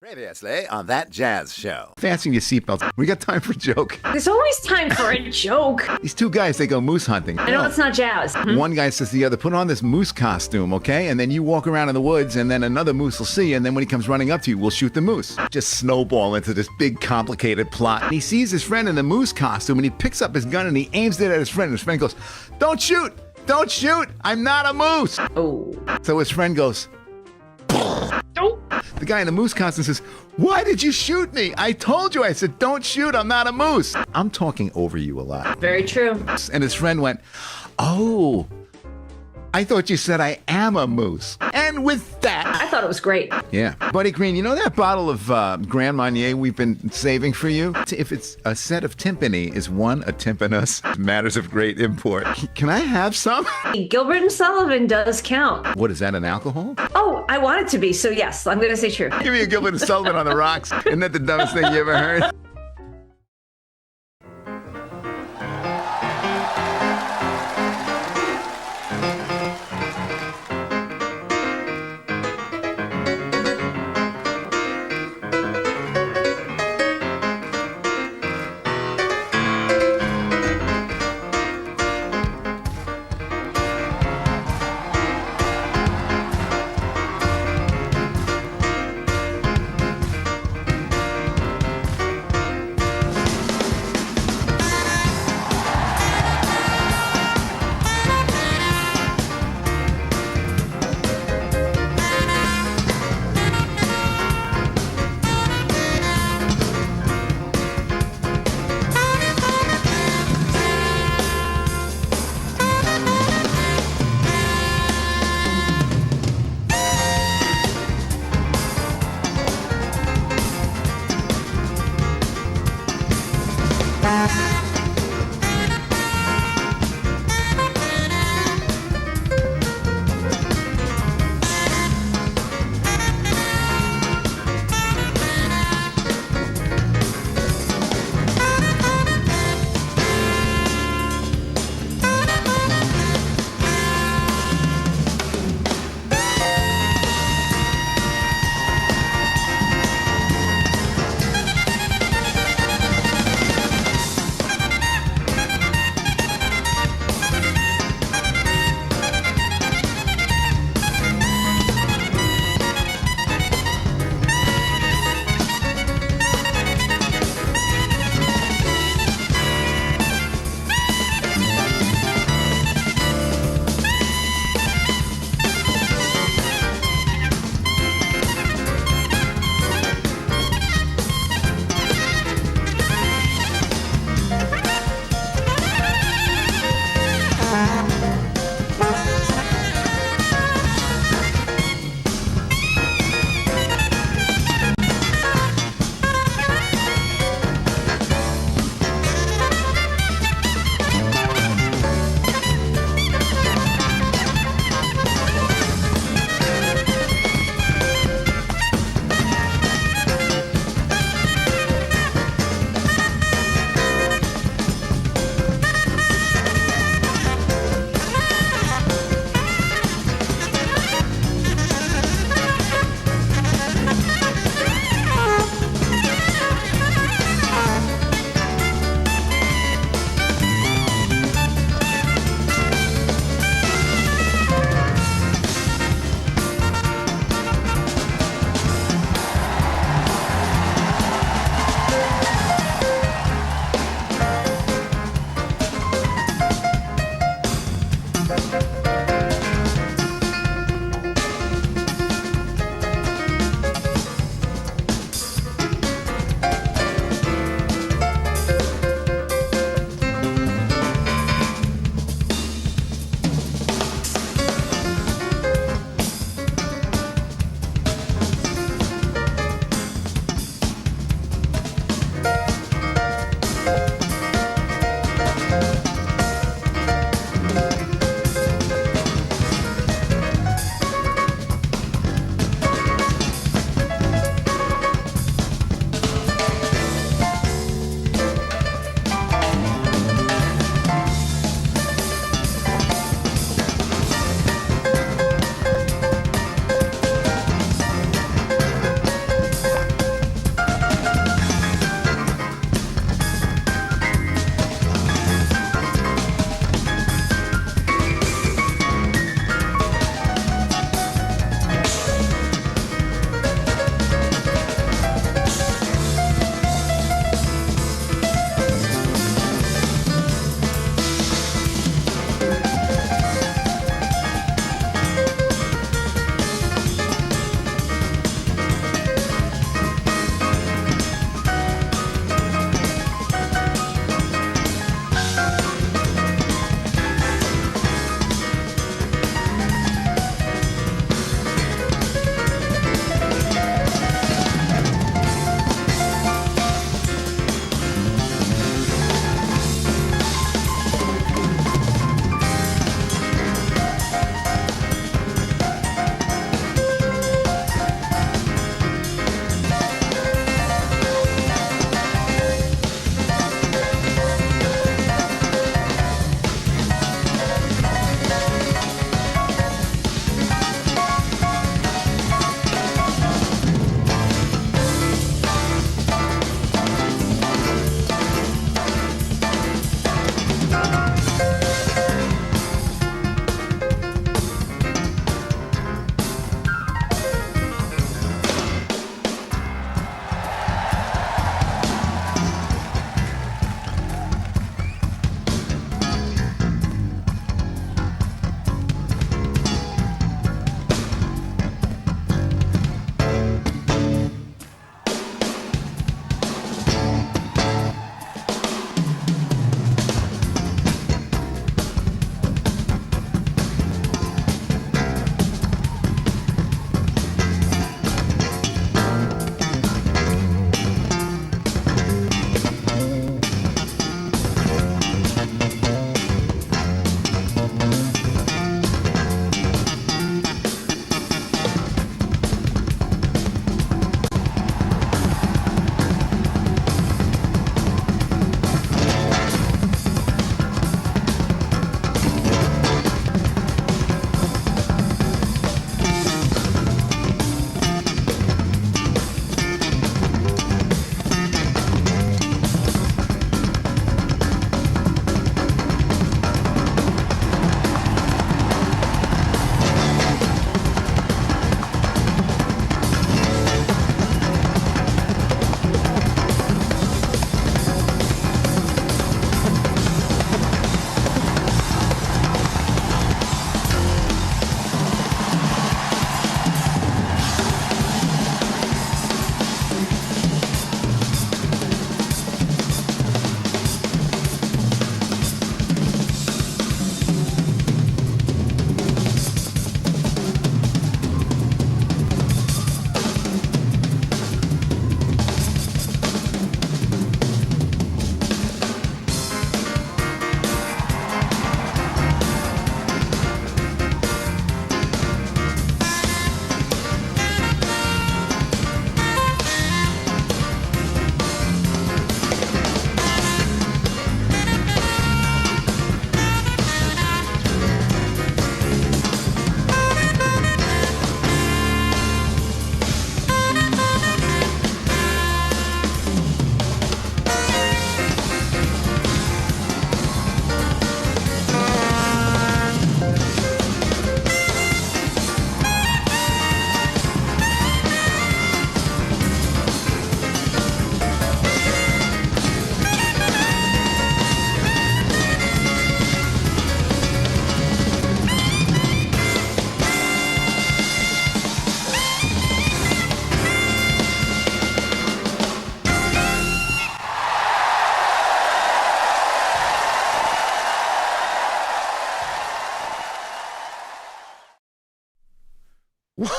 Previously on That Jazz Show. Fasten your seatbelts. We got time for a joke. There's always time for a joke. These two guys, they go moose hunting. I know it's not jazz. One guy says to the other, put on this moose costume, okay? And then you walk around in the woods, and then another moose will see you, and then when he comes running up to you, we'll shoot the moose. Just snowball into this big, complicated plot. And he sees his friend in the moose costume, and he picks up his gun, and he aims it at his friend. And his friend goes, don't shoot! Don't shoot! I'm not a moose! Oh. So his friend goes, Don't. the guy in the moose costume says, why did you shoot me? I told you. I said, don't shoot. I'm not a moose. I'm talking over you a lot. Very true. And his friend went, oh, I thought you said I am a moose. And with that, I thought it was great. yeah. Buddy Green, you know that bottle of Grand Marnier we've been saving for you? If it's a set of timpani, is one a timpanus? Matters of great import. Can I have some? Gilbert and Sullivan does count. What, is that an alcohol? Oh, I want it to be, so yes, I'm going to say true. Give me a Gilbert and Sullivan on the rocks. Isn't that the dumbest thing you ever heard?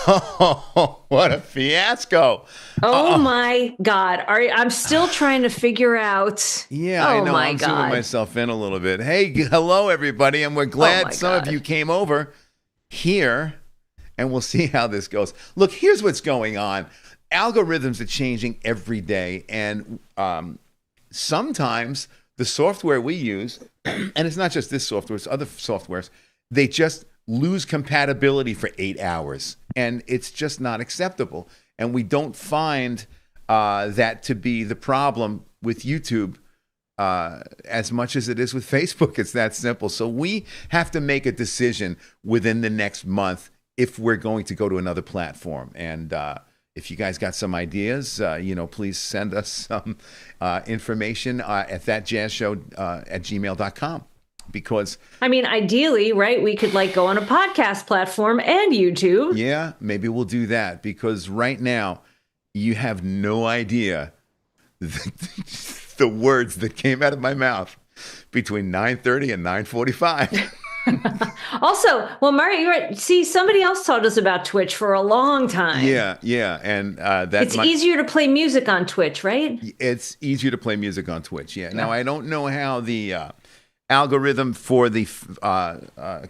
Oh, what a fiasco. Oh my God. I'm still trying to figure out. Yeah, oh I know. My I'm God. zooming myself in a little bit. Hey, hello, everybody. And we're glad my some of God. you came over here, and we'll see how this goes. Look, here's what's going on. Algorithms are changing every day, and sometimes the software we use, and it's not just this software, it's other softwares, they just lose compatibility for 8 hours, and it's just not acceptable. And we don't find that to be the problem with YouTube as much as it is with Facebook. It's that simple. So we have to make a decision within the next month if we're going to go to another platform. And if you guys got some ideas, please send us some information at thatjazzshow@gmail.com. Because ideally, right, we could go on a podcast platform and YouTube. Yeah, maybe we'll do that, because right now you have no idea the words that came out of my mouth between 9:30 and 9:45. Also, well, Mario, you're right. See, somebody else taught us about Twitch for a long time. Yeah, and that's easier to play music on Twitch, right? It's easier to play music on Twitch. Yeah. Now I don't know how the algorithm for the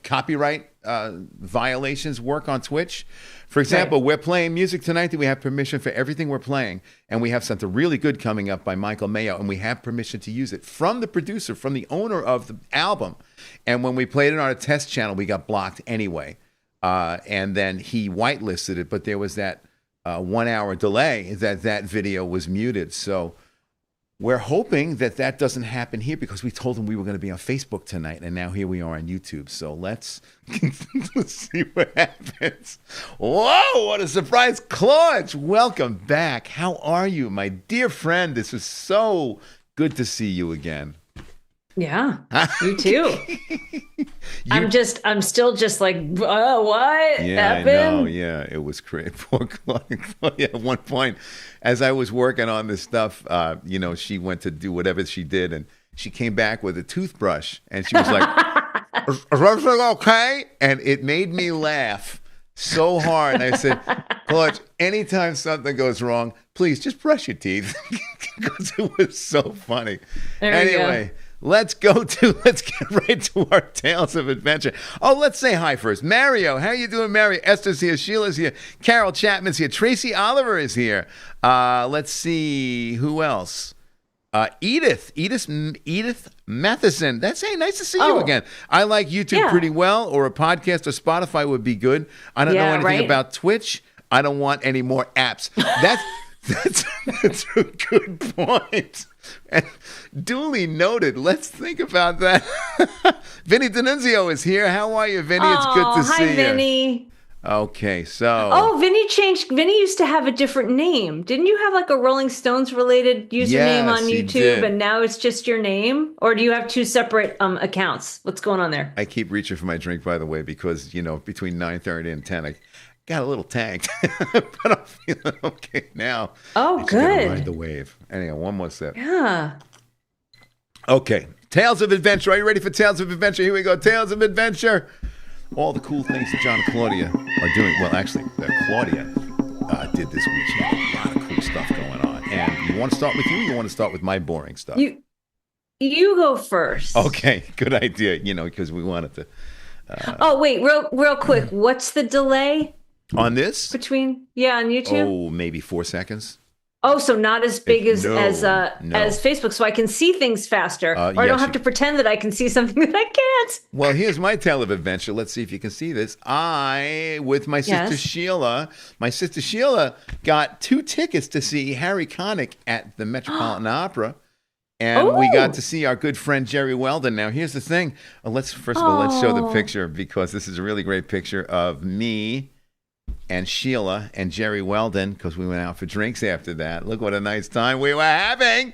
copyright violations work on Twitch. For example, We're playing music tonight that we have permission for everything we're playing, and we have something really good coming up by Michael Mayo, and we have permission to use it from the producer, from the owner of the album. And when we played it on a test channel, we got blocked anyway. And then he whitelisted it, but there was that 1 hour delay that video was muted. So we're hoping that doesn't happen here, because we told them we were going to be on Facebook tonight, and now here we are on YouTube. So let's see what happens. Whoa, what a surprise. Claudia, welcome back. How are you, my dear friend? This is so good to see you again. Yeah, you too. I'm still just like, what happened? I know. Yeah, it was crazy. Poor Claudia. At one point, as I was working on this stuff, she went to do whatever she did, and she came back with a toothbrush, and she was like, "Is everything okay?" And it made me laugh so hard. And I said, Claudia, anytime something goes wrong, please just brush your teeth, because it was so funny. Anyway. Let's get right to our tales of adventure. Oh, let's say hi first. Mario, how you doing, Mario? Esther's here. Sheila's here. Carol Chapman's here. Tracy Oliver is here. Let's see who else. Edith Matheson. That's nice to see you again. I like YouTube pretty well, or a podcast or Spotify would be good. I don't know anything about Twitch. I don't want any more apps. That's a good point. And duly noted. Let's think about that. Vinny D'Annunzio is here. How are you, Vinny? It's good to see you. Hi, Vinny. Okay, so. Oh, Vinny changed. Vinny used to have a different name. Didn't you have a Rolling Stones related username on YouTube, and now it's just your name? Or do you have two separate accounts? What's going on there? I keep reaching for my drink, by the way, because, between 9:30 and 10, I got a little tanked, but I'm feeling okay now. Oh, good. Ride the wave. Anyway, one more sip. Yeah. Okay, Tales of Adventure. Are you ready for Tales of Adventure? Here we go. Tales of Adventure. All the cool things that John and Claudia are doing. Well, actually, Claudia did this week. She had a lot of cool stuff going on. And you want to start with you? Or you want to start with my boring stuff? You go first. Okay, good idea. Because we wanted to. Oh wait, real quick. What's the delay? On this? On YouTube? Oh, maybe 4 seconds. Oh, so not as big as Facebook, so I can see things faster, or I don't have to pretend that I can see something that I can't. Well, here's my tale of adventure. Let's see if you can see this. With my sister Sheila, got 2 tickets to see Harry Connick at the Metropolitan Opera. And we got to see our good friend Jerry Weldon. Now, here's the thing. Let's show the picture, because this is a really great picture of me and Sheila and Jerry Weldon, because we went out for drinks after that. Look what a nice time we were having.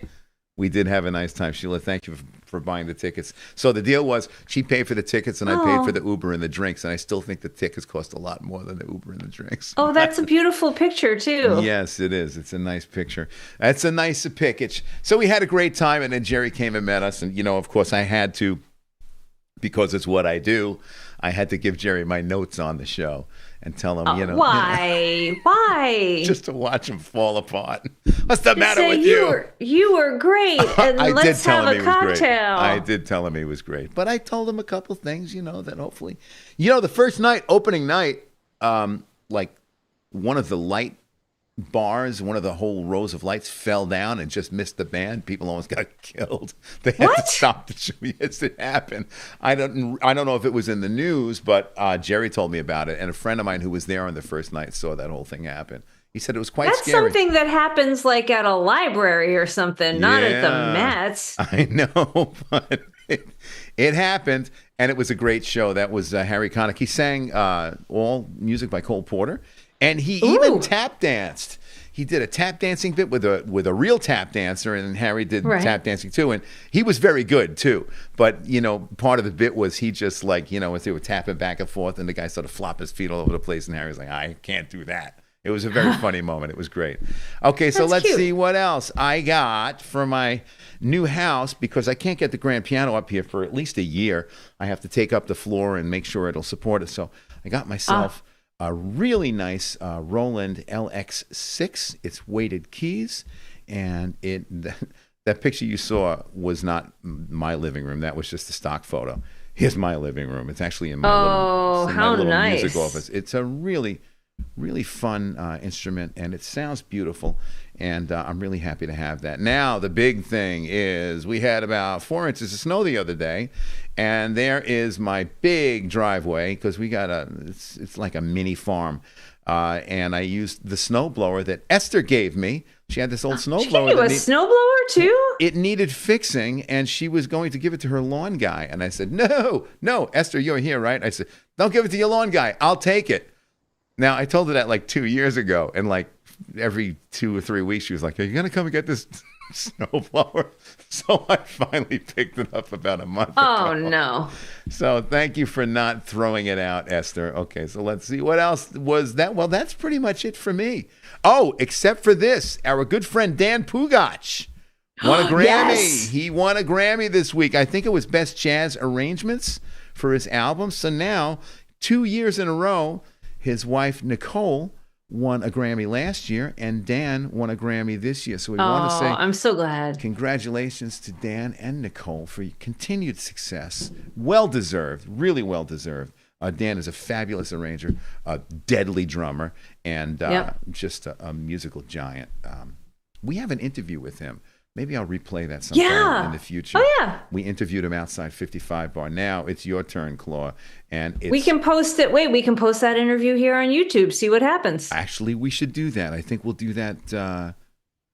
We did have a nice time. Sheila, thank you for buying the tickets. So the deal was, she paid for the tickets and I paid for the Uber and the drinks. And I still think the tickets cost a lot more than the Uber and the drinks. Oh, that's a beautiful picture, too. Yes, it is. It's a nice picture. That's a nice pickage. So we had a great time, and then Jerry came and met us. And, of course, I had to because it's what I do, I had to give Jerry my notes on the show and tell him, why? Why? just to watch him fall apart. What's the matter Say with you? You were great, and let's have a cocktail. I did tell him he was great, but I told him a couple things, that hopefully, the first night, opening night, like one of the light bars, one of the whole rows of lights fell down and just missed the band. People almost got killed. They had to stop the show. Yes, it happened. I don't know if it was in the news, but Jerry told me about it, and a friend of mine who was there on the first night saw that whold thing happen. He said it was quite scary. That's something that happens like at a library or something, not at the Mets. I know, but it happened, and it was a great show. That was Harry Connick. He sang all music by Cole Porter. And he even tap danced. He did a tap dancing bit with a real tap dancer, and Harry did tap dancing too. And he was very good too. But part of the bit was he just as they were tapping back and forth, and the guy started flopping his feet all over the place, and Harry was like, "I can't do that." It was a very funny moment. It was great. Okay, so let's see what else I got for my new house, because I can't get the grand piano up here for at least a year. I have to take up the floor and make sure it'll support it. So I got myself a really nice Roland LX6. It's weighted keys, and that picture you saw was not my living room. That was just a stock photo. Here's my living room. It's actually in my little music office. It's a really, really fun instrument, and it sounds beautiful, and I'm really happy to have that. Now, the big thing is we had about 4 inches of snow the other day, and there is my big driveway, because we got it's like a mini farm, and I used the snowblower that Esther gave me. She had this old snowblower. She gave you a snowblower too? It needed fixing, and she was going to give it to her lawn guy, and I said, no, Esther, you're here, right? I said, don't give it to your lawn guy. I'll take it. Now, I told her that like 2 years ago, and like every 2 or 3 weeks, she was like, are you going to come and get this snowblower? So I finally picked it up about a month ago. Oh, no. So thank you for not throwing it out, Esther. Okay, so let's see. What else was that? Well, that's pretty much it for me. Oh, except for this. Our good friend Dan Pugach won a Grammy. Yes. He won a Grammy this week. I think it was Best Jazz Arrangements for his album. So now, 2 years in a row, his wife, Nicole, won a Grammy last year, and Dan won a Grammy this year. So we want to say I'm so glad. Congratulations to Dan and Nicole for your continued success. Well-deserved, really well-deserved. Dan is a fabulous arranger, a deadly drummer, and just a musical giant. We have an interview with him. Maybe I'll replay that sometime in the future. Oh, yeah. We interviewed him outside 55 Bar. Now it's your turn, Claudia. And we can post it. Wait, we can post that interview here on YouTube. See what happens. Actually, we should do that. I think we'll do that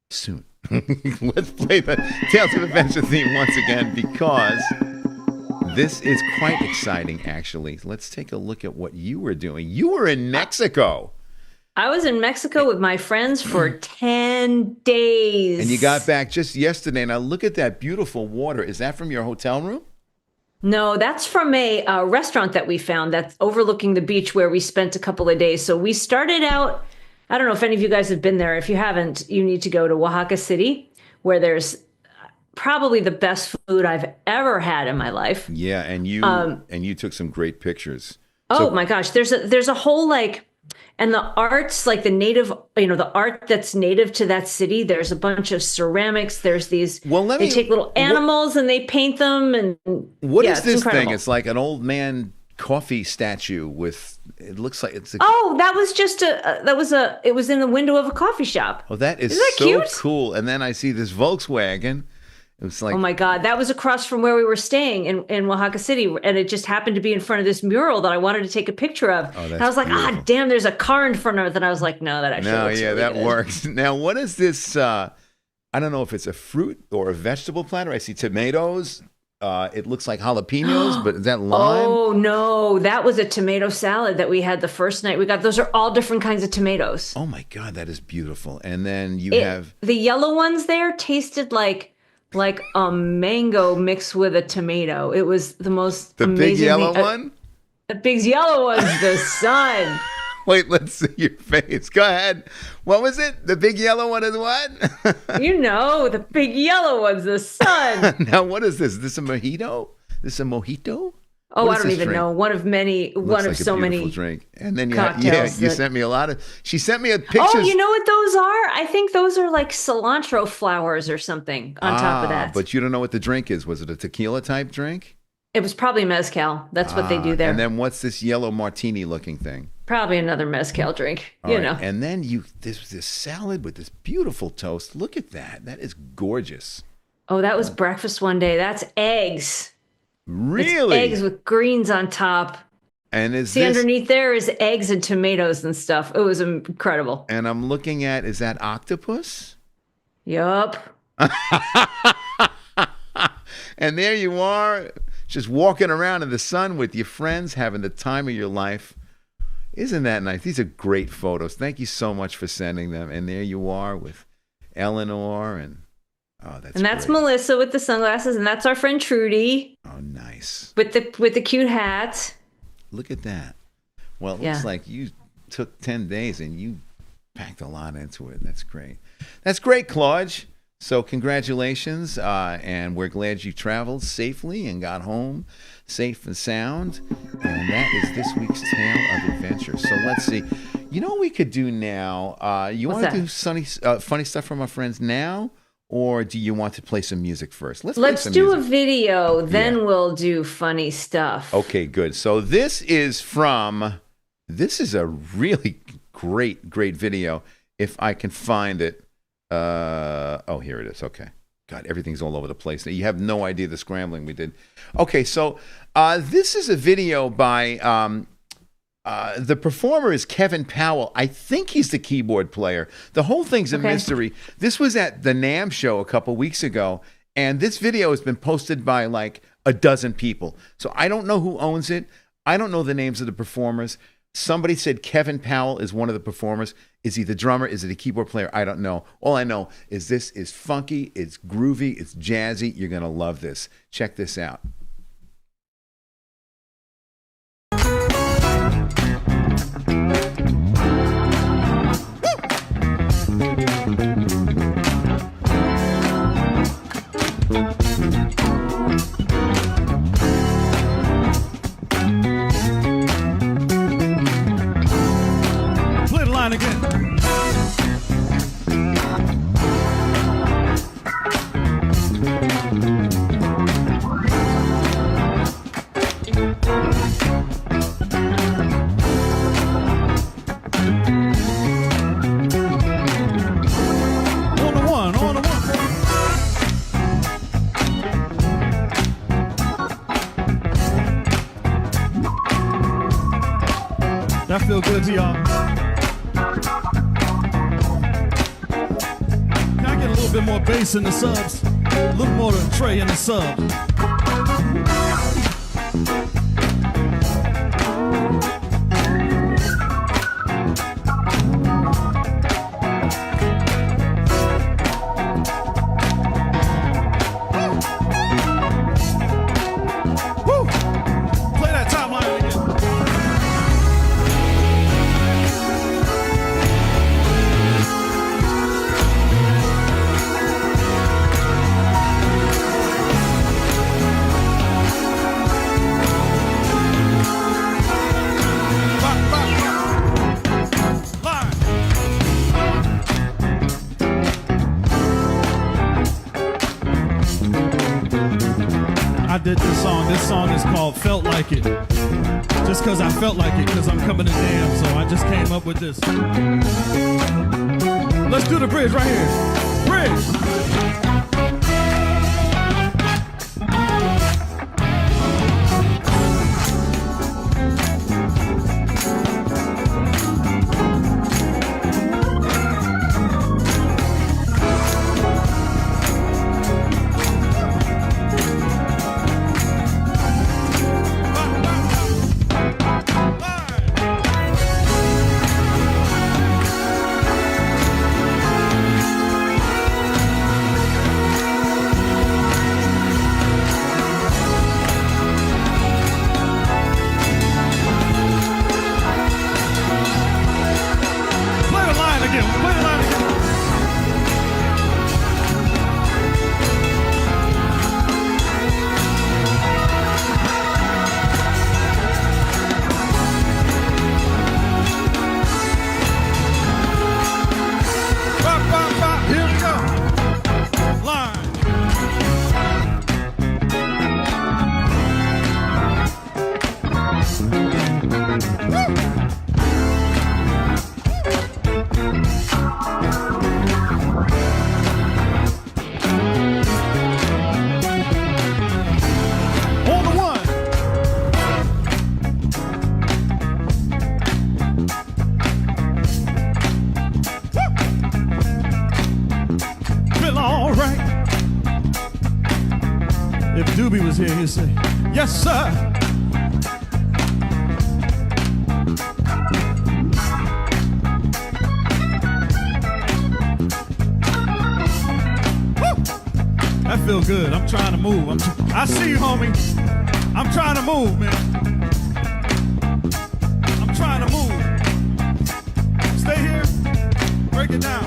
soon. Let's play the Tales of Adventure theme once again, because this is quite exciting, actually. Let's take a look at what you were doing. You were in Mexico. I was in Mexico with my friends for 10 days. And you got back just yesterday. Now look at that beautiful water. Is that from your hotel room? No, that's from a restaurant that we found that's overlooking the beach where we spent a couple of days. So we started out, I don't know if any of you guys have been there. If you haven't, you need to go to Oaxaca City, where there's probably the best food I've ever had in my life. Yeah, and you took some great pictures. Oh my gosh, there's a whole and the arts, like the native, the art that's native to that city. There's a bunch of ceramics. There's these. Well, they take little animals and they paint them. And what is this thing? It's like an old man coffee statue with. It looks like it's. That was just it was in the window of a coffee shop. Oh, that is so cute? Cool. And then I see this Volkswagen. It was like, oh my God, that was across from where we were staying in Oaxaca City. And it just happened to be in front of this mural that I wanted to take a picture of. Oh, and I was like, beautiful. Damn, there's a car in front of it. And I was like, no, that actually looks really that good. Works. Now, what is this? I don't know if it's a fruit or a vegetable platter. I see tomatoes. It looks like jalapenos, but is that lime? Oh, no, that was a tomato salad that we had the first night we got. Those are all different kinds of tomatoes. Oh my God, that is beautiful. And then you have. The yellow ones there tasted like a mango mixed with a tomato. It was the most amazing big yellow one? The big yellow one's the sun. Wait, let's see your face. Go ahead. What was it? The big yellow one is what? The big yellow one's the sun. Now, what is this? Is this a mojito? This a mojito? Oh, What I is don't this even drink? know. One of many, Looks one like of a so beautiful many drink. And then you cocktails. you sent me a lot of. She sent me a picture. Oh, you know what those are? I think those are like cilantro flowers or something on top of that. But you don't know what the drink is. Was it a tequila type drink? It was probably mezcal. That's what they do there. And then what's this yellow martini looking thing? Probably another mezcal drink. All right. And then this salad with this beautiful toast. Look at that. That is gorgeous. Oh, that was breakfast one day. That's eggs. Really? It's eggs with greens on top. And is See, this underneath there is eggs and tomatoes and stuff. It was incredible. And I'm looking at, is that octopus? Yup. And there you are, just walking around in the sun with your friends, having the time of your life. Isn't that nice? These are great photos. Thank you so much for sending them. And there you are with Eleanor and that's great. Melissa with the sunglasses, and that's our friend Trudy. Oh, nice. With the cute hat. Look at that. Well, it looks like you took 10 days and you packed a lot into it. That's great. That's great, Claudia. So congratulations, and we're glad you traveled safely and got home safe and sound. And that is this week's Tale of Adventure. So let's see. You know what we could do now? You want to do funny stuff from our friends now? Or do you want to play some music first? Let's do a video, then we'll do funny stuff. Okay, good. So this is a really great video. If I can find it. Oh, here it is. Okay. God, everything's all over the place. You have no idea the scrambling we did. Okay, so this is a video by the performer is Kevin Powell. I think he's the keyboard player. The whole thing's a mystery. This was at the NAMM show a couple weeks ago, and this video has been posted by like a dozen people. So I don't know who owns it. I don't know the names of the performers. Somebody said Kevin Powell is one of the performers. Is he the drummer? Is it a keyboard player? I don't know. All I know is this is funky, it's groovy, it's jazzy. You're going to love this. Check this out. Again. On the one. That feel good to y'all. A little bit more bass in the subs, a little more to Trey in the sub. Woo! Play that top line again. I did this song. This song is called Felt Like It. Just because I felt like it, because I'm coming to NAMM, so I just came up with this. Let's do the bridge right here. Bridge! If Doobie was here, he'd say, yes, sir. Woo! That feel good. I'm trying to move. I see you, homie. I'm trying to move, man. I'm trying to move. Stay here. Break it down.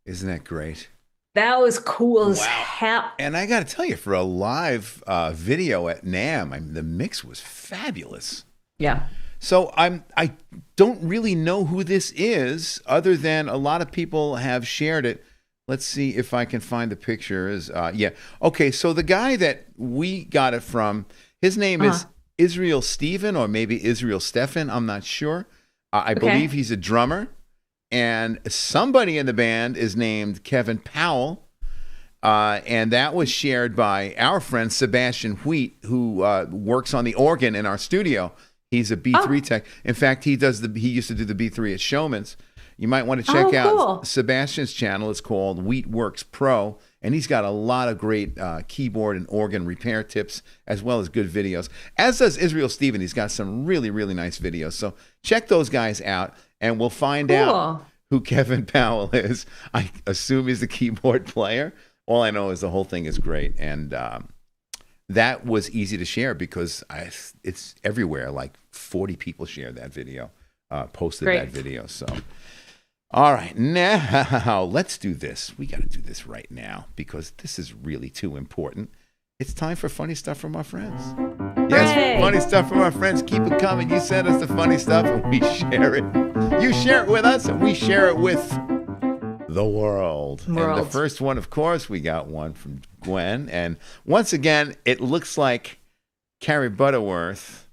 Isn't that great? That was cool as hell. And I got to tell you, for a live video at NAMM, I mean, the mix was fabulous. Yeah. So I don't really know who this is, other than a lot of people have shared it. Let's see if I can find the picture. Okay, so the guy that we got it from, his name is Israel Steven, or maybe Israel Stefan. I'm not sure. I believe he's a drummer. And somebody in the band is named Kevin Powell. And that was shared by our friend Sebastian Wheat, who works on the organ in our studio. He's a B3 tech. In fact, he used to do the B3 at Showman's. You might want to check out Sebastian's channel. It's called Wheat Works Pro. And he's got a lot of great keyboard and organ repair tips, as well as good videos. As does Israel Steven. He's got some really, really nice videos. So check those guys out. And we'll find out who Kevin Powell is. I assume he's the keyboard player. All I know is the whole thing is great. And that was easy to share because it's everywhere. Like 40 people shared that video, posted that video. So, all right, now let's do this. We got to do this right now because this is really too important. It's time for funny stuff from our friends. Yes, funny stuff from our friends. Keep it coming. You send us the funny stuff and we share it. You share it with us and we share it with the world. And the first one, of course, we got one from Gwen. And once again, it looks like Carrie Butterworth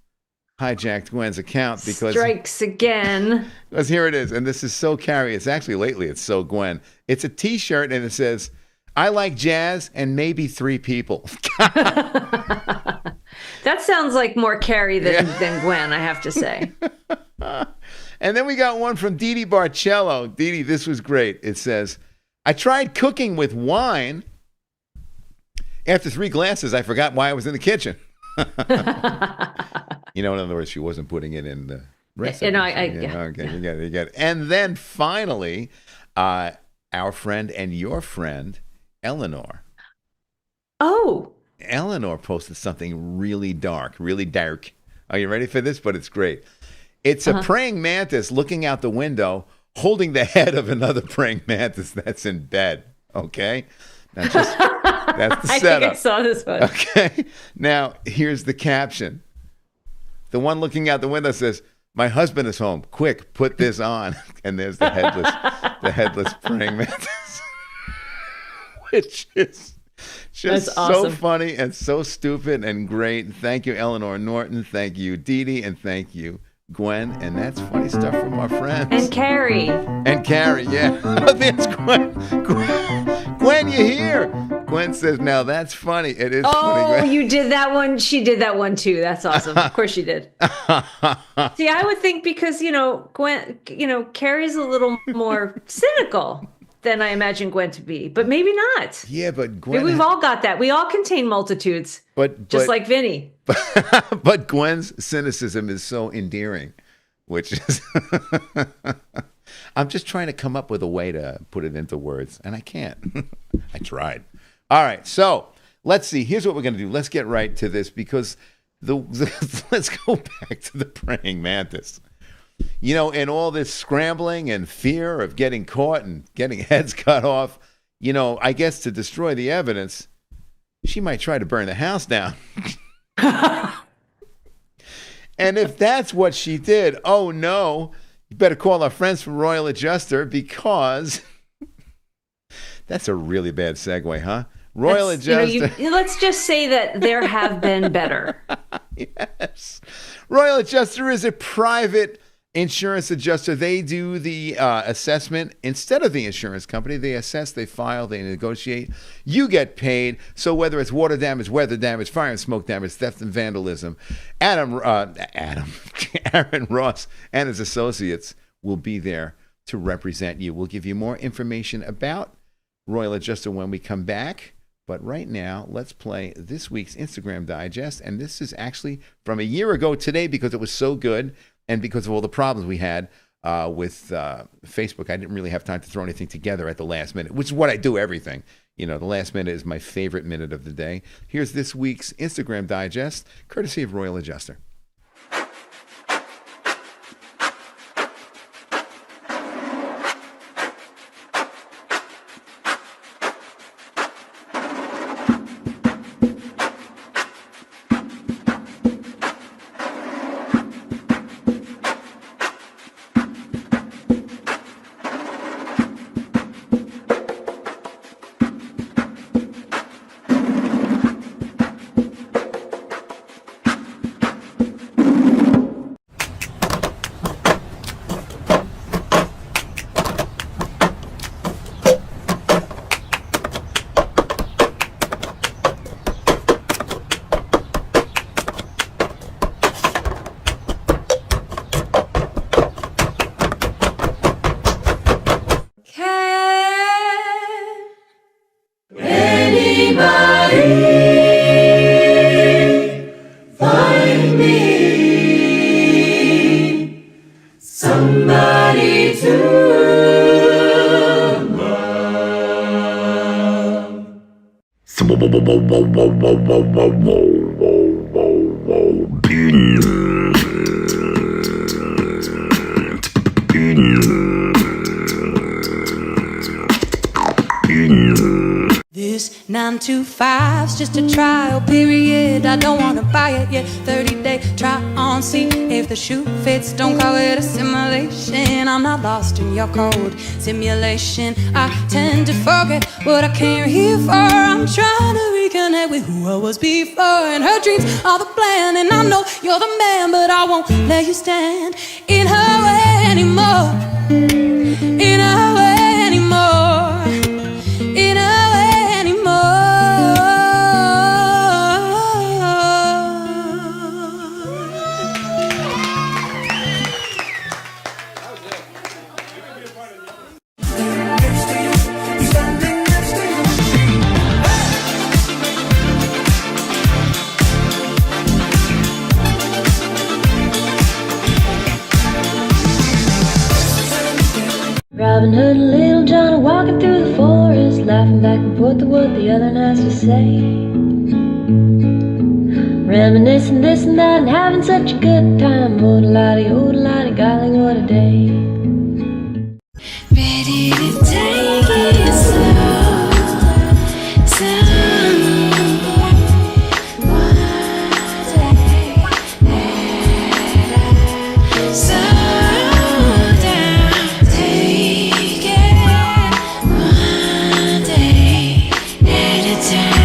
hijacked Gwen's account because... Strikes again. Because here it is. And this is so Carrie. It's actually lately, it's so Gwen. It's a T-shirt and it says, I like jazz and maybe 3 people. That sounds like more Carrie than Gwen, I have to say. And then we got one from Dee Dee Barcello. Dee Dee, this was great. It says, I tried cooking with wine. After 3 glasses, I forgot why I was in the kitchen. In other words, she wasn't putting it in the recipe. Okay, you got it. And then finally, our friend and your friend, Eleanor. Oh. Eleanor posted something really dark. Are you ready for this? But it's great. It's a praying mantis looking out the window, holding the head of another praying mantis that's in bed. Okay? Now that's the setup. I think I saw this one. Okay? Now, here's the caption. The one looking out the window says, my husband is home. Quick, put this on. And there's the headless praying mantis. Which is just so funny and so stupid and great. Thank you, Eleanor Norton. Thank you, Dee Dee. And thank you, Gwen, and that's funny stuff from our friends. And Carrie. And Carrie, yeah. That's Gwen. Gwen, you here? Gwen says, now that's funny. It is funny, Gwen. Oh, you did that one. She did that one too. That's awesome. Of course she did. See, I would think because, Gwen, Carrie's a little more cynical than I imagine Gwen to be, but maybe not. Yeah, but Gwen... We've all got that. We all contain multitudes, just like Vinny. But Gwen's cynicism is so endearing, which is... I'm just trying to come up with a way to put it into words, and I can't. I tried. All right, so let's see. Here's what we're going to do. Let's get right to this because let's go back to the praying mantis. In all this scrambling and fear of getting caught and getting heads cut off, I guess to destroy the evidence, she might try to burn the house down. And if that's what she did, oh no, you better call our friends from Royal Adjuster because that's a really bad segue, huh? Royal Adjuster. Let's just say that there have been better. Yes. Royal Adjuster is a private insurance adjuster. They do the assessment instead of the insurance company. They assess, they file, they negotiate. You get paid. So whether it's water damage, weather damage, fire and smoke damage, theft and vandalism, Aaron Ross and his associates will be there to represent you. We'll give you more information about Royal Adjuster when we come back. But right now, let's play this week's Instagram Digest. And this is actually from a year ago today because it was so good. And because of all the problems we had with Facebook, I didn't really have time to throw anything together at the last minute, which is what I do everything. The last minute is my favorite minute of the day. Here's this week's Instagram Digest, courtesy of Royal Adjuster. This 9 to 5's just a trial period. I don't wanna buy it yet. 30-day try on, see if the shoe fits. Don't call it a simulation. I'm not lost in your cold simulation. I tend to forget what I came here for. I'm trying to reconnect with who I was before. And her dreams are the plan. And I know you're the man, but I won't let you stand in her way anymore. In her way anymore. In her way anymore. Robin Hood and Little John are walking through the forest, laughing back and forth to what the other has to say. Reminiscing this and that and having such a good time. Oodalotty, golly, what a day. Ready to take it slow, slow. One day at a slow down. Take it one day at a time.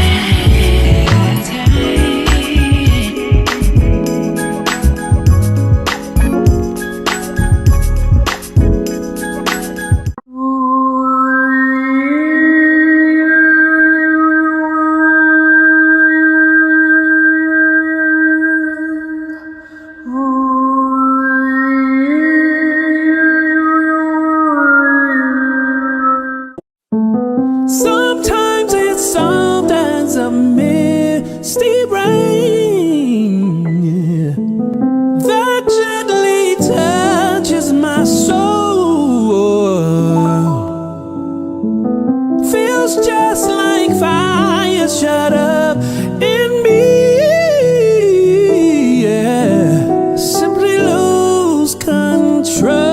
true.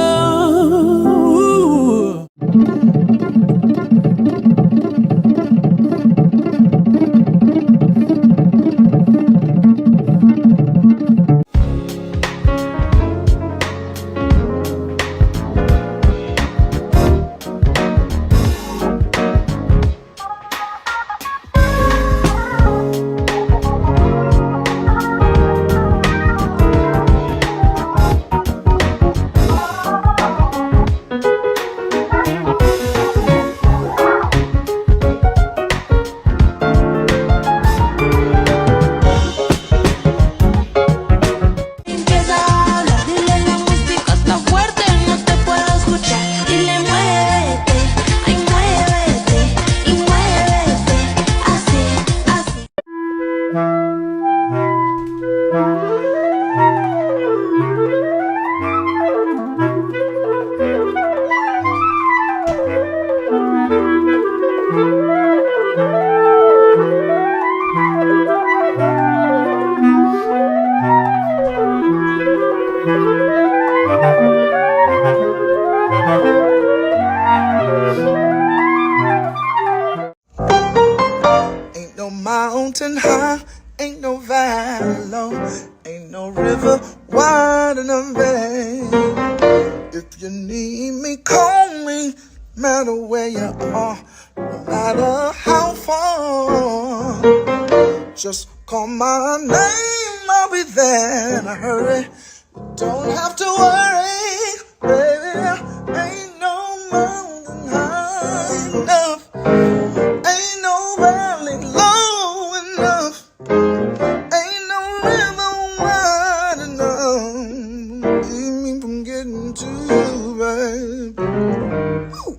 Empieza a hablar, dile a la música está fuerte, no te puedo escuchar. Dile muévete, ay muévete, y muévete, así, así. Ain't no mountain high, ain't no valley low, ain't no river wide enough, babe. If you need me, call me, no matter where you are, no matter how far. Just call my name, I'll be there in a hurry. Don't have to worry, baby. Ain't no mountain high enough. Ain't no valley low enough. Ain't no river wide enough. Keep me from getting to you, babe. Woo.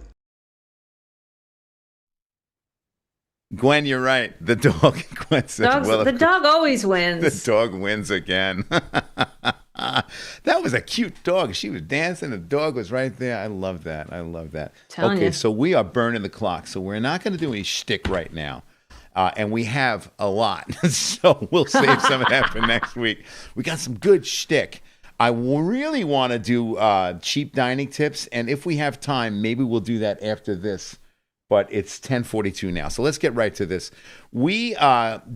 Gwen, you're right. The dog. Gwen says, The dog always the wins. dog wins again. That was a cute dog. She was dancing. The dog was right there. I love that. I love that. Telling Okay, you. so we are burning the clock. So we're not going to do any shtick right now. And we have a lot. So we'll save some of that for next week. We got some good shtick. I really want to do cheap dining tips. And if we have time, maybe we'll do that after this. But it's 10:42 now. So let's get right to this. We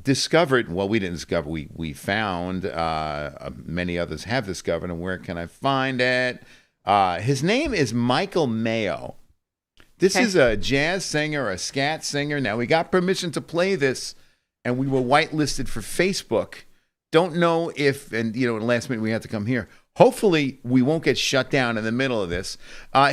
discovered, well, we didn't discover, we found, many others have discovered, and where can I find it? His name is Michael Mayo. This is a jazz singer, a scat singer. Now, we got permission to play this, and we were whitelisted for Facebook. Don't know if, and last minute we had to come here. Hopefully, we won't get shut down in the middle of this.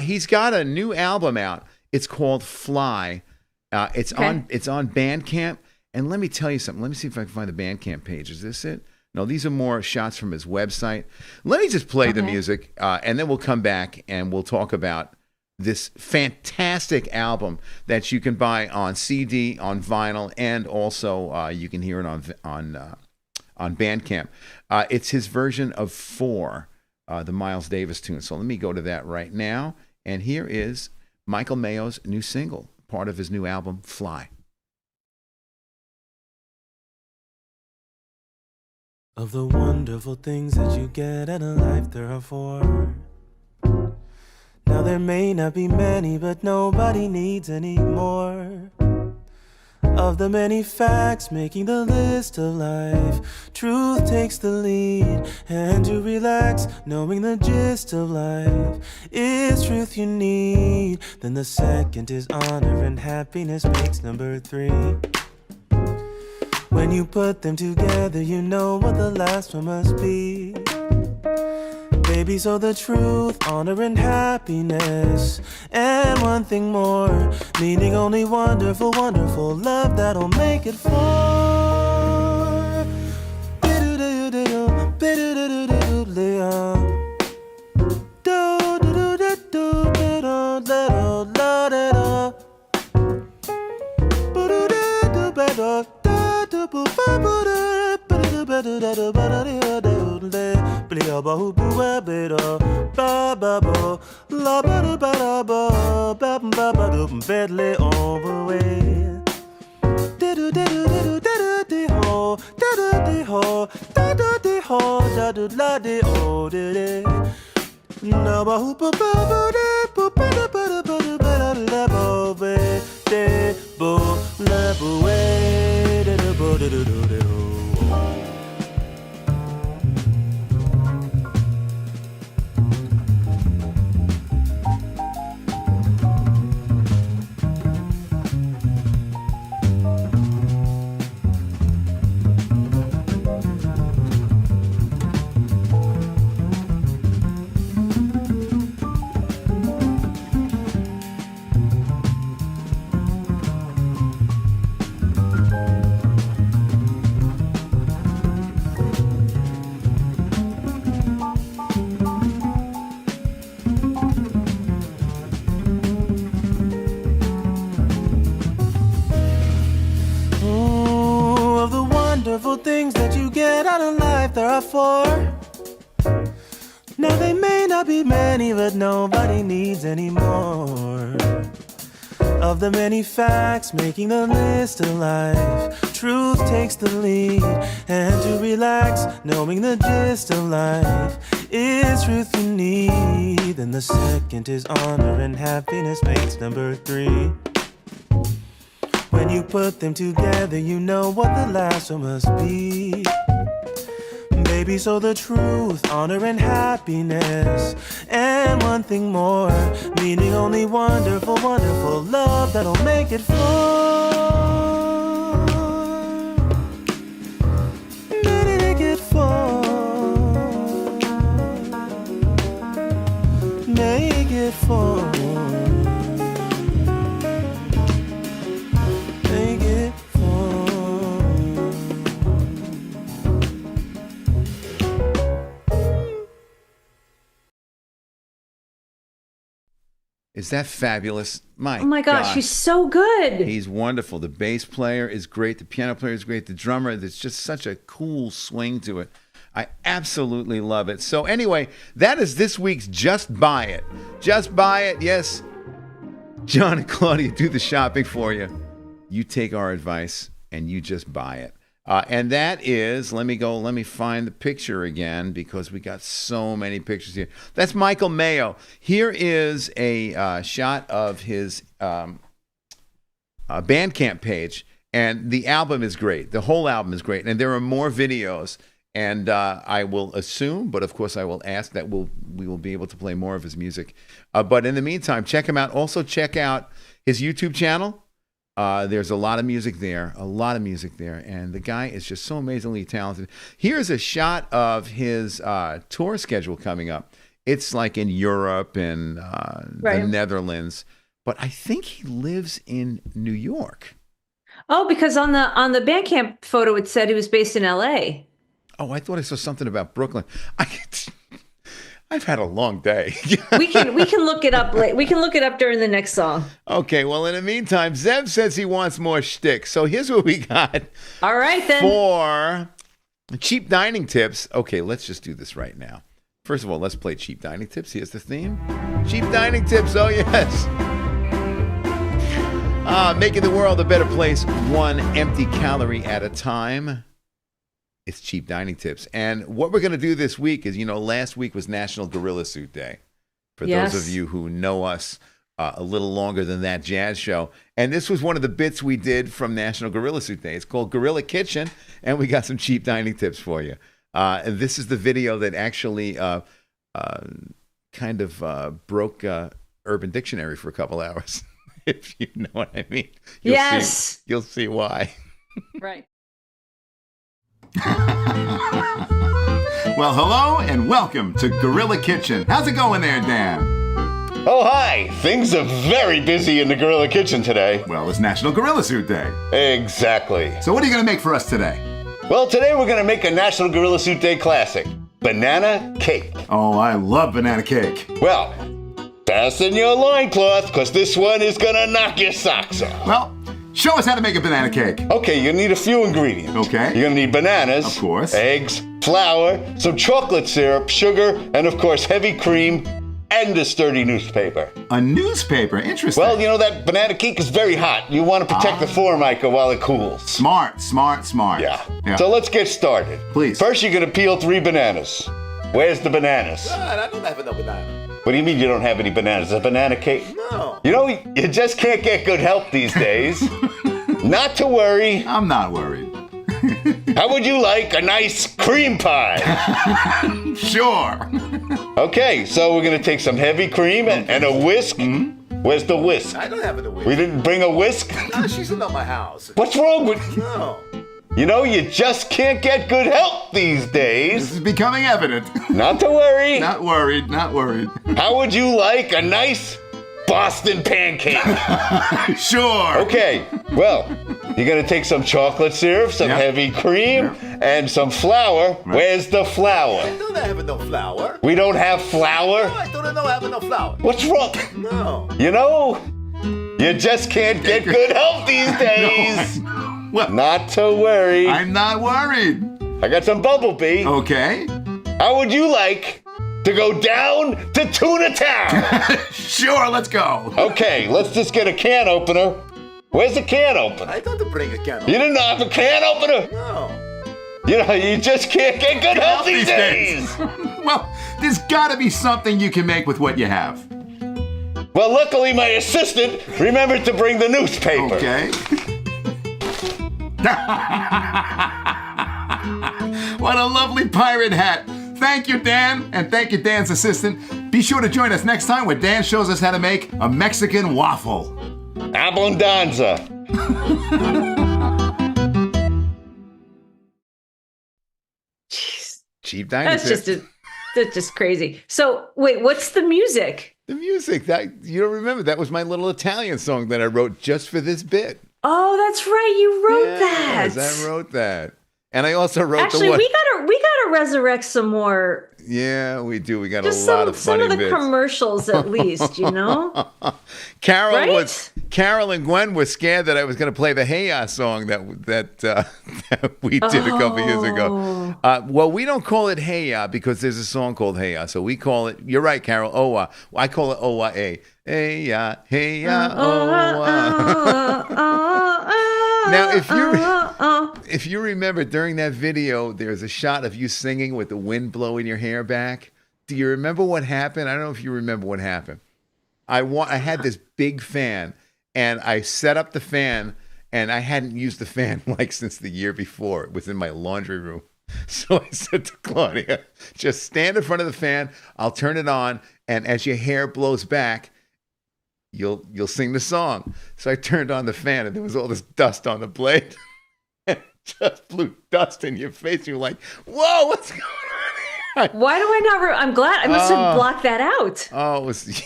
He's got a new album out. It's called Fly. It's on Bandcamp. And let me tell you something. Let me see if I can find the Bandcamp page. Is this it? No, these are more shots from his website. Let me just play the music, and then we'll come back and we'll talk about this fantastic album that you can buy on CD, on vinyl, and also you can hear it on Bandcamp. It's his version of 4, the Miles Davis tune. So let me go to that right now. And here is Michael Mayo's new single, part of his new album, Fly. Of the wonderful things that you get in a life, there are 4. Now there may not be many, but nobody needs any more. Of the many facts making the list of life, truth takes the lead, and to relax, knowing the gist of life is truth you need. Then the second is honor, and happiness makes number 3. When you put them together, you know what the last one must be. Baby, so the truth, honor, and happiness, and one thing more, meaning only wonderful, wonderful love that'll make it 4. Bedley overway. Of the wonderful things that you get out of life, there are four. Now they may not be many, but nobody needs any more. Of the many facts making the list of life, truth takes the lead. And to relax, knowing the gist of life is truth you need. Then the second is honor, and happiness makes number three. When you put them together, you know what the last one must be. Baby, so the truth, honor, and happiness. And one thing more, meaning only wonderful, wonderful love that'll make it four. Make it four. Make it four. Make it four. Is that fabulous? Oh my gosh, he's so good. He's wonderful. The bass player is great. The piano player is great. The drummer, there's just such a cool swing to it. I absolutely love it. So anyway, that is this week's Just Buy It. Just Buy It, yes. John and Claudia do the shopping for you. You take our advice and you just buy it. And that is, let me find the picture again because we got so many pictures here. That's Michael Mayo. Here is a shot of his Bandcamp page. And the album is great. The whole album is great. And there are more videos. And I will assume, but of course I will ask that we will be able to play more of his music. But in the meantime, check him out. Also check out his YouTube channel. There's a lot of music there, and the guy is just so amazingly talented. Here's a shot of his tour schedule coming up. It's like in Europe and the Netherlands, but I think he lives in New York. Oh, because on the Bandcamp photo it said he was based in LA. Oh, I thought I saw something about Brooklyn. I've had a long day. we can look it up later. We can look it up during the next song. Okay, well, in the meantime, Zeb says he wants more shtick. So here's what we got. All right, then. For cheap dining tips. Okay, let's just do this right now. First of all, let's play cheap dining tips. Here's the theme. Cheap dining tips. Oh, yes. Making the world a better place, one empty calorie at a time. It's cheap dining tips. And what we're going to do this week is, last week was National Gorilla Suit Day. For those of you who know us a little longer than that jazz show. And this was one of the bits we did from National Gorilla Suit Day. It's called Gorilla Kitchen, and we got some cheap dining tips for you. And this is the video that actually kind of broke Urban Dictionary for a couple hours, if you know what I mean. You'll see why. Right. Well, hello and welcome to Gorilla Kitchen. How's it going there, Dan? Oh, hi. Things are very busy in the Gorilla Kitchen today. Well, it's National Gorilla Suit Day. Exactly. So what are you going to make for us today? Well, today we're going to make a National Gorilla Suit Day classic, banana cake. Oh, I love banana cake. Well, fasten your loincloth, because this one is going to knock your socks off. Well, show us how to make a banana cake. Okay, you're going to need a few ingredients. Okay. You're going to need bananas. Of course. Eggs, flour, some chocolate syrup, sugar, and of course heavy cream, and a sturdy newspaper. A newspaper? Interesting. Well, that banana cake is very hot. You want to protect the formica while it cools. Smart. Yeah. So let's get started. Please. First, you're going to peel 3 bananas. Where's the bananas? I don't have enough banana. What do you mean you don't have any bananas? A banana cake? No. You know, you just can't get good help these days. Not to worry. I'm not worried. How would you like a nice cream pie? Sure. Okay, so we're going to take some heavy cream and a whisk. Where's the whisk? I don't have it. We didn't bring a whisk? No, she's not my house. What's wrong with you? No. You know, you just can't get good help these This days. is becoming evident. Not to worry. Not worried, not worried. How would you like a nice Boston pancake? Sure. Okay, well, you're going to take some chocolate syrup, some Yep. heavy cream, and some flour. Where's the flour? I don't have no flour. We don't have flour? No, I don't know have no flour. What's wrong? No. You know, you just can't get good help these days. Well, Not to worry. I'm not worried. I got some bumblebee. Okay. How would you like to go down to Tuna Town? Sure, let's go. Okay, let's just get a can opener. Where's the can opener? I don't bring a can. You didn't have a can opener? No. You know, you just can't get good help these days. Well, there's got to be something you can make with what you have. Well, luckily my assistant remembered to bring the newspaper. Okay. What a lovely pirate hat. Thank you, Dan, and thank you, Dan's assistant. Be sure to join us next time where Dan shows us how to make a Mexican waffle. Abundanza. Cheap That's dinosaur. that's just crazy. So wait, what's the music? The music that you don't remember. That was my little Italian song that I wrote just for this bit. Oh, that's right. You wrote that. Yes, I wrote that. And I also wrote Actually, the one. we gotta resurrect some more. Yeah, we do. We got Just a lot of some funny of the bits. commercials, at least. You know. Carol and Gwen were scared that I was going to play the Hey Ya song that we did a couple years ago. Well, we don't call it Hey Ya because there's a song called Hey Ya, so we call it. You're right, Carol. Owa. I call it Owa A. Hey Ya, Owa. Now, if you remember during that video, there's a shot of you singing with the wind blowing your hair back. Do you remember what happened? I don't know if you remember what happened. I had this big fan, and I set up the fan, and I hadn't used the fan like since the year before. It was in my laundry room. So I said to Claudia, just stand in front of the fan. I'll turn it on, and as your hair blows back, you'll sing the song. So I turned on the fan, and there was all this dust on the blade. And it just blew dust in your face. You're like, whoa, what's going on? Why do I not? I'm glad I must have blocked that out. Oh, it was,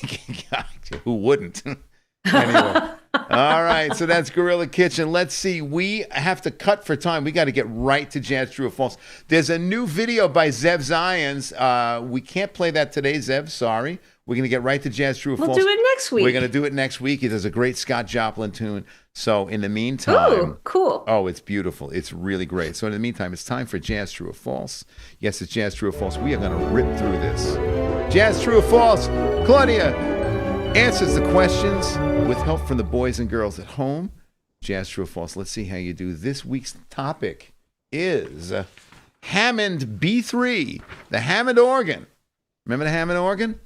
who wouldn't? Anyway. All right, so that's Gorilla Kitchen. Let's see. We have to cut for time. We got to get right to Jazz True or False. There's a new video by Zev Zions. We can't play that today, Zev. Sorry. We're going to get right to Jazz True or False. We'll do it next week. We're going to do it next week. He does a great Scott Joplin tune. So in the meantime. Ooh, cool. Oh, it's beautiful. It's really great. So in the meantime, it's time for Jazz True or False. Yes, it's Jazz True or False. We are going to rip through this. Jazz True or False. Claudia answers the questions with help from the boys and girls at home. Jazz True or False. Let's see how you do. This week's topic is Hammond B3, the Hammond organ. Remember the Hammond organ?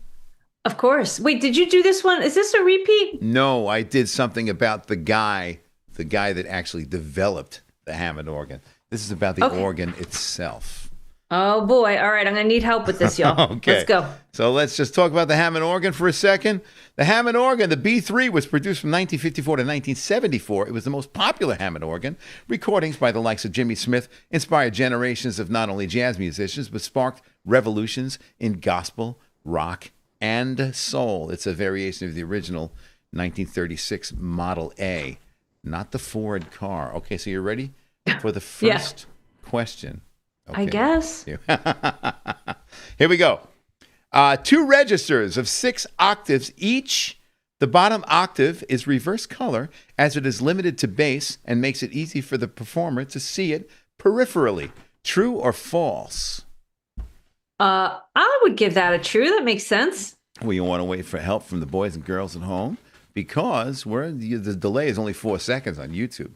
Of course. Wait, did you do this one? Is this a repeat? No, I did something about the guy that actually developed the Hammond organ. This is about the organ itself. Oh, boy. All right. I'm going to need help with this, y'all. Okay. Let's go. So let's just talk about the Hammond organ for a second. The Hammond organ, the B3, was produced from 1954 to 1974. It was the most popular Hammond organ. Recordings by the likes of Jimmy Smith inspired generations of not only jazz musicians, but sparked revolutions in gospel, rock, and soul. It's a variation of the original 1936 Model A, not the Ford car. Okay, so you're ready for the first question? Okay. I guess. Here we go. 2 registers of 6 octaves each. The bottom octave is reverse color as it is limited to bass and makes it easy for the performer to see it peripherally. True or false? I would give that a true. That makes sense. Well, you want to wait for help from the boys and girls at home because the delay is only 4 seconds on YouTube.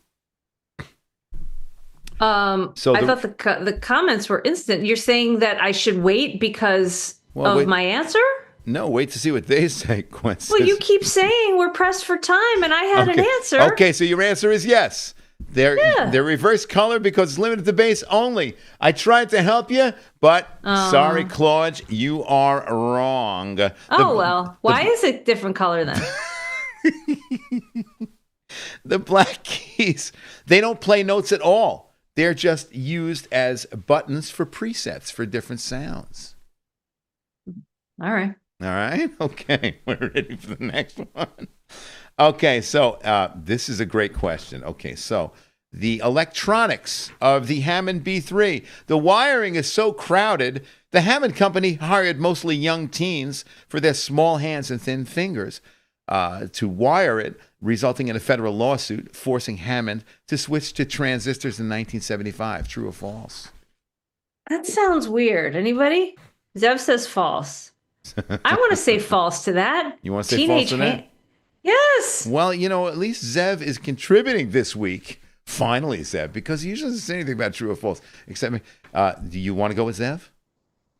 So I thought the comments were instant. You're saying that I should wait because of my answer? No, wait to see what they say, Gwen says. Well, you keep saying we're pressed for time, and I had an answer. Okay, so your answer is yes. They're reverse color because it's limited to base only. I tried to help you, but sorry, Claude, you are wrong. Why is it different color then? The black keys, they don't play notes at all. They're just used as buttons for presets for different sounds. All right. All right. Okay. We're ready for the next one. Okay. So this is a great question. Okay. So the electronics of the Hammond B3, the wiring is so crowded, the Hammond company hired mostly young teens for their small hands and thin fingers to wire it, resulting in a federal lawsuit forcing Hammond to switch to transistors in 1975. True or false? That sounds weird. Anybody? Zev says false. I want to say false to that. You want to say false to that? Yes. Well, at least Zev is contributing this week. Finally, Zev, because he usually doesn't say anything about true or false, except me. Do you want to go with Zev?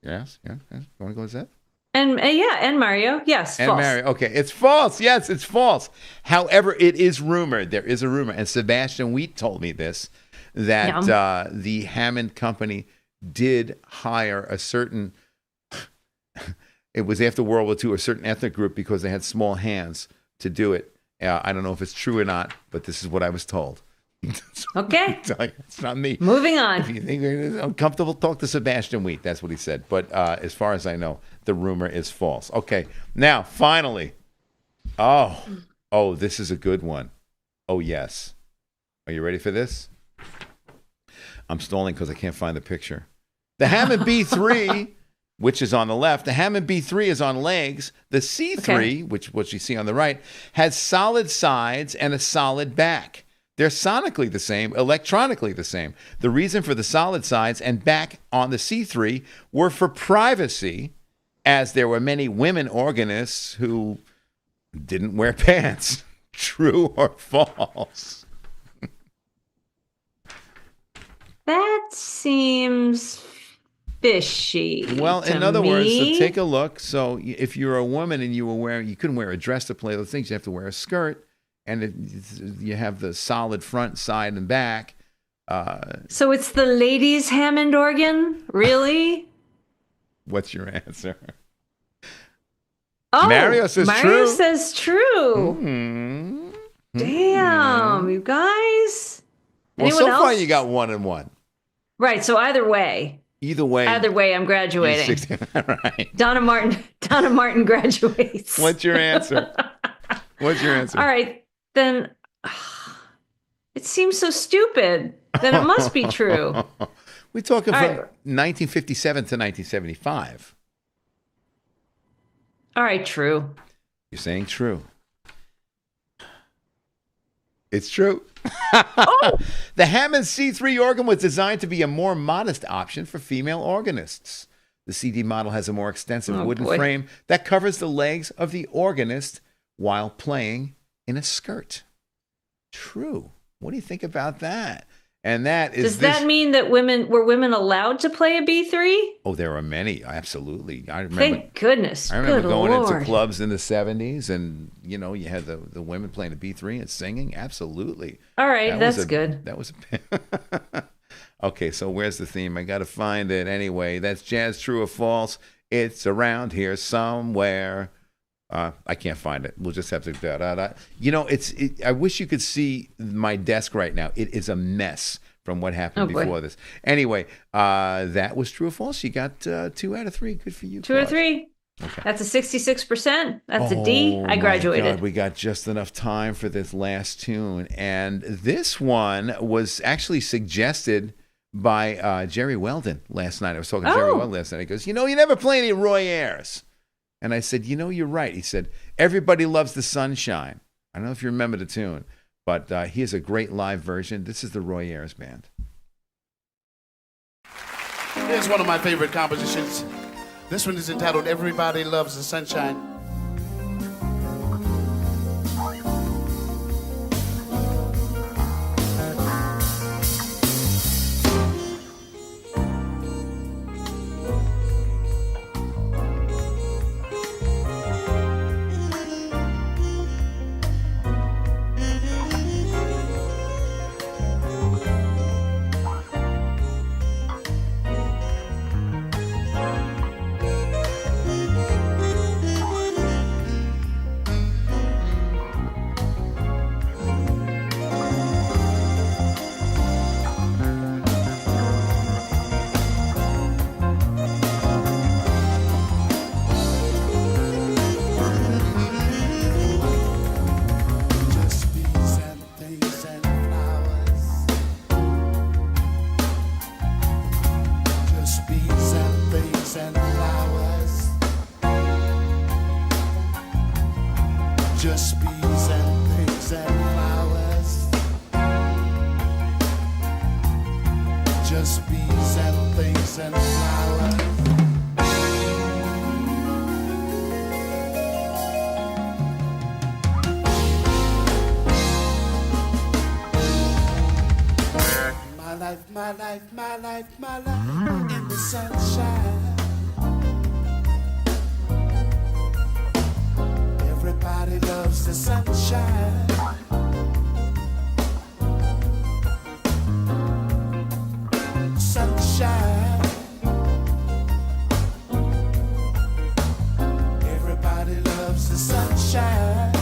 Yes. You want to go with Zev? And and Mario. Yes, and false. Mario. Okay, it's false. Yes, it's false. However, it is rumored. There is a rumor, and Sebastian Wheat told me this, that the Hammond company did hire a certain, it was after World War II, a certain ethnic group because they had small hands to do it. I don't know if it's true or not, but this is what I was told. Okay. It's not me. Moving on. If you think you're uncomfortable, talk to Sebastian Wheat. That's what he said. But as far as I know, the rumor is false. Okay. Now, finally. Oh, this is a good one. Oh, yes. Are you ready for this? I'm stalling because I can't find the picture. The Hammond B3, which is on the left, the Hammond B3 is on legs. The C3, which what you see on the right, has solid sides and a solid back. They're sonically the same, electronically the same. The reason for the solid sides and back on the C3 were for privacy, as there were many women organists who didn't wear pants. True or false? That seems fishy. Well, in other words, so take a look. So if you're a woman and you couldn't wear a dress to play those things, you have to wear a skirt. And you have the solid front, side, and back. So it's the ladies' Hammond organ? Really? What's your answer? Oh, Mario says true. Mario says true. Mm-hmm. Damn, you guys. Well, Anyone so else? far you got 1 and 1. Right, so either way, I'm graduating. Right. Donna Martin graduates. What's your answer? What's your answer? All right. Then it seems so stupid. Then it must be true. We're talking from 1957 to 1975. All right, true. You're saying true. It's true. The Hammond C3 organ was designed to be a more modest option for female organists. The CD model has a more extensive wooden frame that covers the legs of the organist while playing in a skirt. True. What do you think about that? And that is. Does that mean that women allowed to play a B3? Oh, there are many. Absolutely. I remember. Thank goodness. I remember Good going Lord. into clubs in the 70s, and you had the women playing a B3 and singing. Absolutely. All right, that's good. That was okay. So where's the theme? I got to find it anyway. That's jazz. True or false? It's around here somewhere. I can't find it. We'll just have to. I wish you could see my desk right now. It is a mess from what happened before this. Anyway, that was true or false. You got 2 out of 3. Good for you. 2 out of 3. Okay. That's a 66%. That's a D. I graduated. God, we got just enough time for this last tune, and this one was actually suggested by Jerry Weldon last night. I was talking to Jerry Weldon last night. He goes, you never play any Roy Ayers. And I said, you're right. He said, everybody loves the sunshine. I don't know if you remember the tune, but here's a great live version. This is the Roy Ayers Band. Here's one of my favorite compositions. This one is entitled Everybody Loves the Sunshine. Just bees and pigs and flowers. Just bees and things and flowers. My life, my life, my life, my life in the sunshine. Everybody loves the sunshine. Sunshine. Everybody loves the sunshine.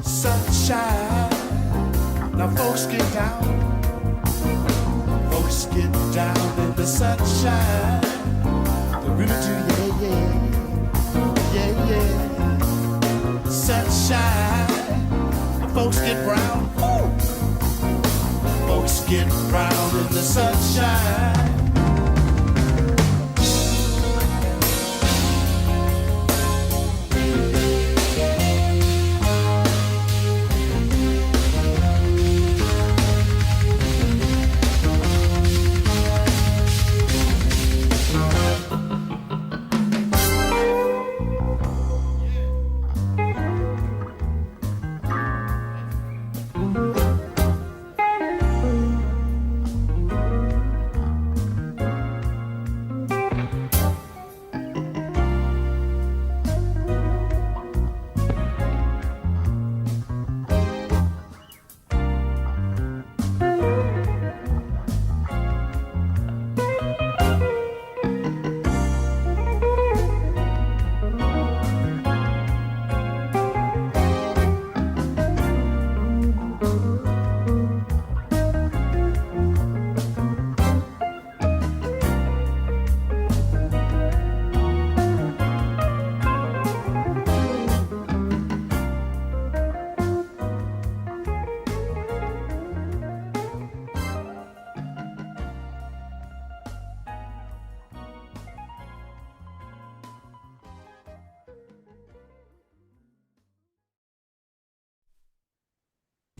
Sunshine. Now folks get down. Folks get down in the sunshine. They really do, yeah, yeah. Yeah, yeah. Sunshine. Now folks get brown. Woo. Folks get brown in the sunshine.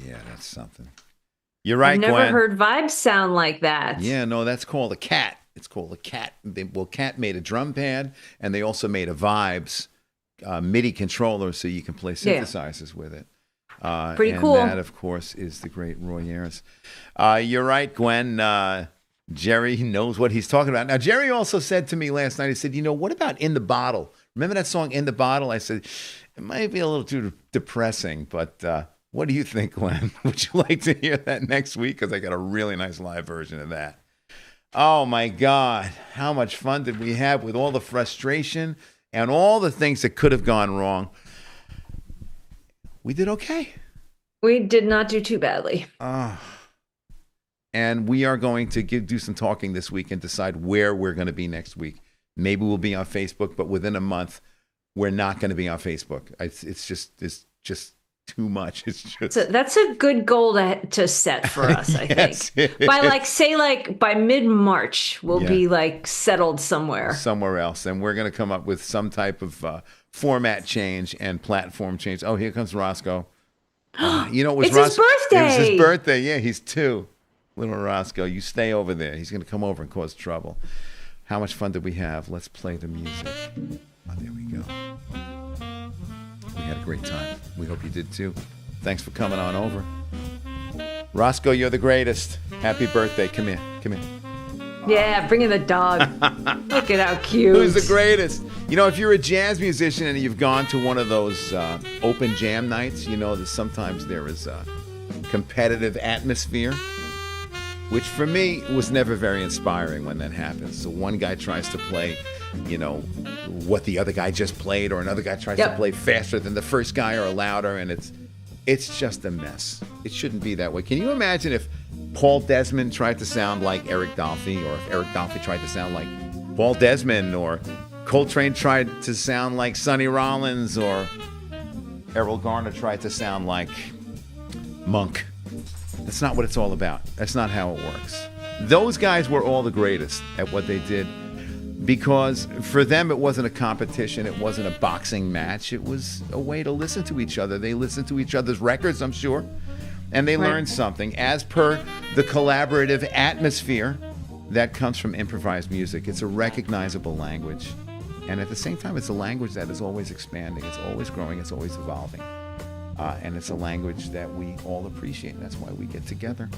Yeah, that's something. You're right, I've never Gwen. heard vibes sound like that. Yeah, no, that's called a cat. It's called a cat. Cat made a drum pad, and they also made a Vibes MIDI controller so you can play synthesizers with it. Pretty cool. And that, of course, is the great Roy Ayers. You're right, Gwen. Jerry knows what he's talking about. Now, Jerry also said to me last night, he said, what about In the Bottle? Remember that song, In the Bottle? I said, it might be a little too depressing, but what do you think, Gwen? Would you like to hear that next week? Because I got a really nice live version of that. Oh, my God. How much fun did we have with all the frustration and all the things that could have gone wrong? We did okay. We did not do too badly. And we are going to do some talking this week and decide where we're going to be next week. Maybe we'll be on Facebook, but within a month, we're not going to be on Facebook. It's just too much. It's just that's a good goal to set for us. I think by mid-March we'll be settled somewhere else, and we're going to come up with some type of format change and platform change. Oh, here comes Roscoe. It was it's his birthday. It was his birthday. Yeah, he's 2. Little Roscoe, you stay over there. He's going to come over and cause trouble. How much fun did we have? Let's play the music. Oh, there we go. We had a great time. We hope you did too. Thanks for coming on over. Roscoe, you're the greatest. Happy birthday. Come here. Yeah, bring in the dog. Look at how cute. Who's the greatest? If you're a jazz musician and you've gone to one of those open jam nights, that sometimes there is a competitive atmosphere, which for me was never very inspiring when that happens. So one guy tries to play, what the other guy just played, or another guy tries to play faster than the first guy or louder, and it's just a mess. It shouldn't be that way. Can you imagine if Paul Desmond tried to sound like Eric Dolphy, or if Eric Dolphy tried to sound like Paul Desmond, or Coltrane tried to sound like Sonny Rollins, or Errol Garner tried to sound like Monk? That's not what it's all about. That's not how it works. Those guys were all the greatest at what they did because for them it wasn't a competition, it wasn't a boxing match, it was a way to listen to each other. They listened to each other's records, I'm sure, and they learned something as per the collaborative atmosphere that comes from improvised music. It's a recognizable language, and at the same time it's a language that is always expanding, it's always growing, it's always evolving, and it's a language that we all appreciate, and that's why we get together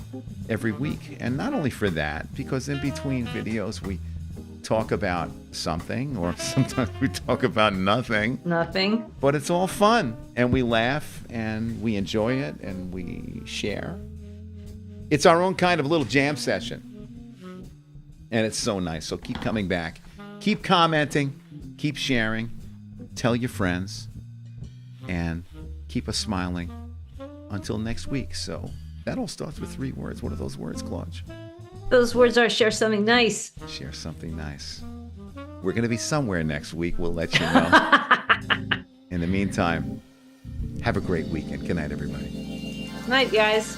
every week. And not only for that, because in between videos we talk about something, or sometimes we talk about nothing. But it's all fun, and we laugh, and we enjoy it, and we share. It's our own kind of little jam session, and it's so nice. So keep coming back, keep commenting, keep sharing, tell your friends, and keep us smiling until next week. So that all starts with 3 words. What are those words, Claudia? Those words are share something nice. Share something nice. We're going to be somewhere next week. We'll let you know. In the meantime, have a great weekend. Good night, everybody. Night, guys.